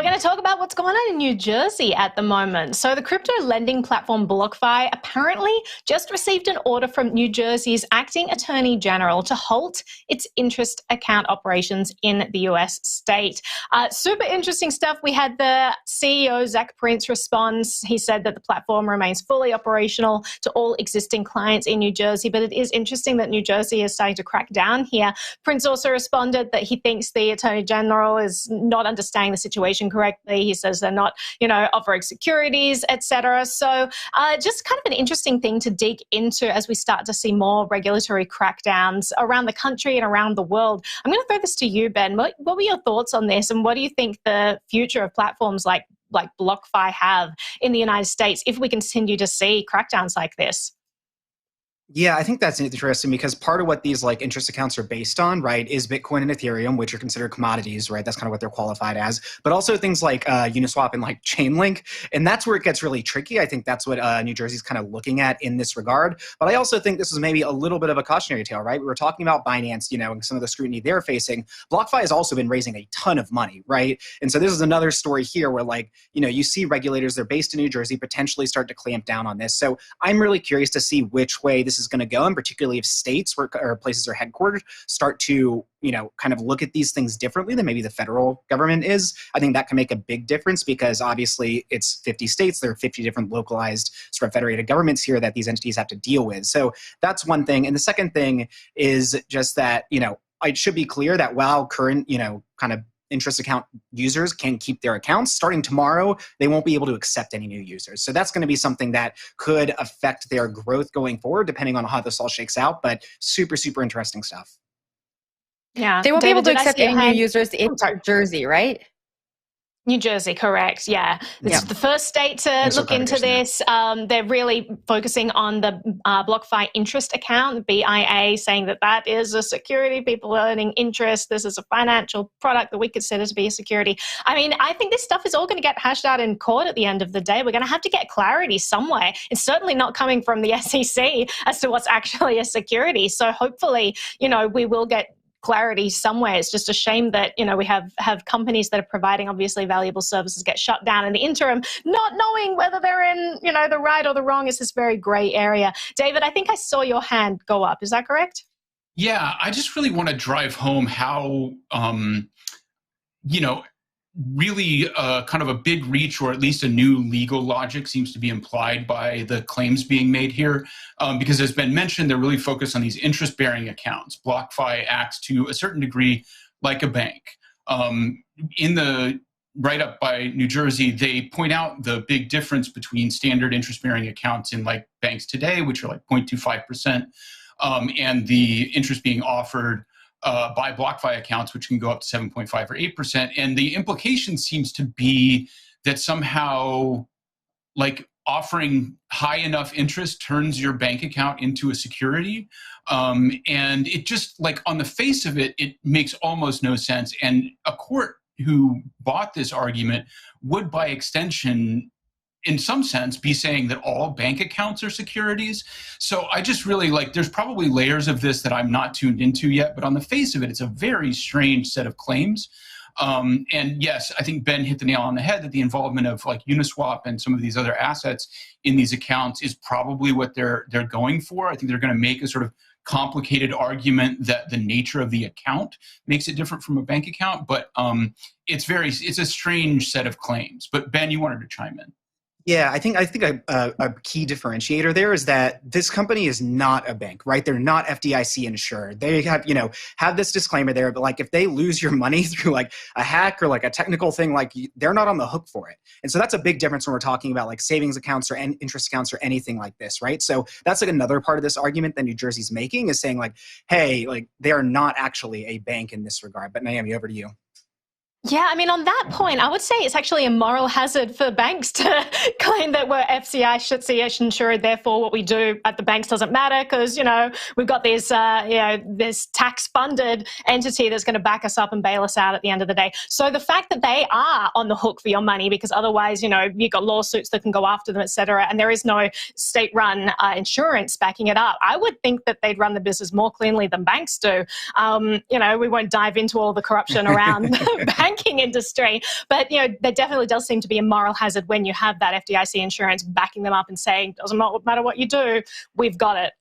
we're going to talk about what's going on in New Jersey at the moment. So the crypto lending platform BlockFi apparently just received an order from New Jersey's acting attorney general to halt its interest account operations in the US state. Super interesting stuff. We had the CEO, Zach Prince, response. He said that the platform remains fully operational to all existing clients in New Jersey, but it is interesting that New Jersey is starting to crack down here. Prince also responded that he thinks the attorney general is not understanding the situation correctly. He says they're not, offering securities, etc. So just kind of an interesting thing to dig into as we start to see more regulatory crackdowns around the country and around the world. I'm going to throw this to you, Ben. What were your thoughts on this, and what do you think the future of platforms like BlockFi have in the United States if we continue to see crackdowns like this? Yeah, I think that's interesting because part of what these interest accounts are based on, right, is Bitcoin and Ethereum, which are considered commodities, right? That's kind of what they're qualified as. But also things like Uniswap and Chainlink. And that's where it gets really tricky. I think that's what New Jersey's kind of looking at in this regard. But I also think this is maybe a little bit of a cautionary tale, right? We were talking about Binance, and some of the scrutiny they're facing. BlockFi has also been raising a ton of money, right? And so this is another story here where you see regulators, they're based in New Jersey, potentially start to clamp down on this. So I'm really curious to see which way this is going to go, and particularly if states or places are headquartered start to kind of look at these things differently than maybe the federal government is. I think that can make a big difference because obviously it's 50 states. There are 50 different localized sort of federated governments here that these entities have to deal with. So that's one thing. And the second thing is just that, it should be clear that while current, kind of interest account users can keep their accounts, starting tomorrow, they won't be able to accept any new users. So that's going to be something that could affect their growth going forward, depending on how this all shakes out. But super, super interesting stuff. Yeah. They won't be able to accept any new users in New Jersey, right? New Jersey, correct. Yeah. It's the first state to look into this. They're really focusing on the BlockFi interest account, BIA, saying that is a security. People are earning interest. This is a financial product that we consider to be a security. I mean, I think this stuff is all going to get hashed out in court at the end of the day. We're going to have to get clarity somewhere. It's certainly not coming from the SEC as to what's actually a security. So hopefully, we will get clarity somewhere. It's just a shame that, we have companies that are providing obviously valuable services get shut down in the interim, not knowing whether they're in, the right or the wrong. It's this very gray area. David, I think I saw your hand go up. Is that correct? Yeah, I just really want to drive home how, really kind of a big reach, or at least a new legal logic seems to be implied by the claims being made here. Because as Ben mentioned, they're really focused on these interest-bearing accounts. BlockFi acts to a certain degree like a bank. In the write-up by New Jersey, they point out the big difference between standard interest-bearing accounts in banks today, which are 0.25%, and the interest being offered by BlockFi accounts, which can go up to 7.5 or 8%. And the implication seems to be that somehow offering high enough interest turns your bank account into a security. And it just on the face of it, it makes almost no sense. And a court who bought this argument would by extension, in some sense, be saying that all bank accounts are securities. So I just really there's probably layers of this that I'm not tuned into yet, but on the face of it, it's a very strange set of claims. And yes, I think Ben hit the nail on the head that the involvement of Uniswap and some of these other assets in these accounts is probably what they're going for. I think they're going to make a sort of complicated argument that the nature of the account makes it different from a bank account, but it's a strange set of claims. But Ben, you wanted to chime in. Yeah, I think a key differentiator there is that this company is not a bank, right? They're not FDIC insured. They have this disclaimer there, but if they lose your money through a hack or a technical thing, they're not on the hook for it. And so that's a big difference when we're talking about savings accounts or interest accounts or anything like this, right? So that's another part of this argument that New Jersey's making is saying hey, they are not actually a bank in this regard. But Naomi, over to you. Yeah, I mean, on that point, I would say it's actually a moral hazard for banks to claim that we're FDIC insured, therefore what we do at the banks doesn't matter because, we've got this, this tax-funded entity that's going to back us up and bail us out at the end of the day. So the fact that they are on the hook for your money because otherwise, you've got lawsuits that can go after them, et cetera, and there is no state-run insurance backing it up, I would think that they'd run the business more cleanly than banks do. We won't dive into all the corruption around banks banking industry. But, there definitely does seem to be a moral hazard when you have that FDIC insurance backing them up and saying, doesn't matter what you do, we've got it.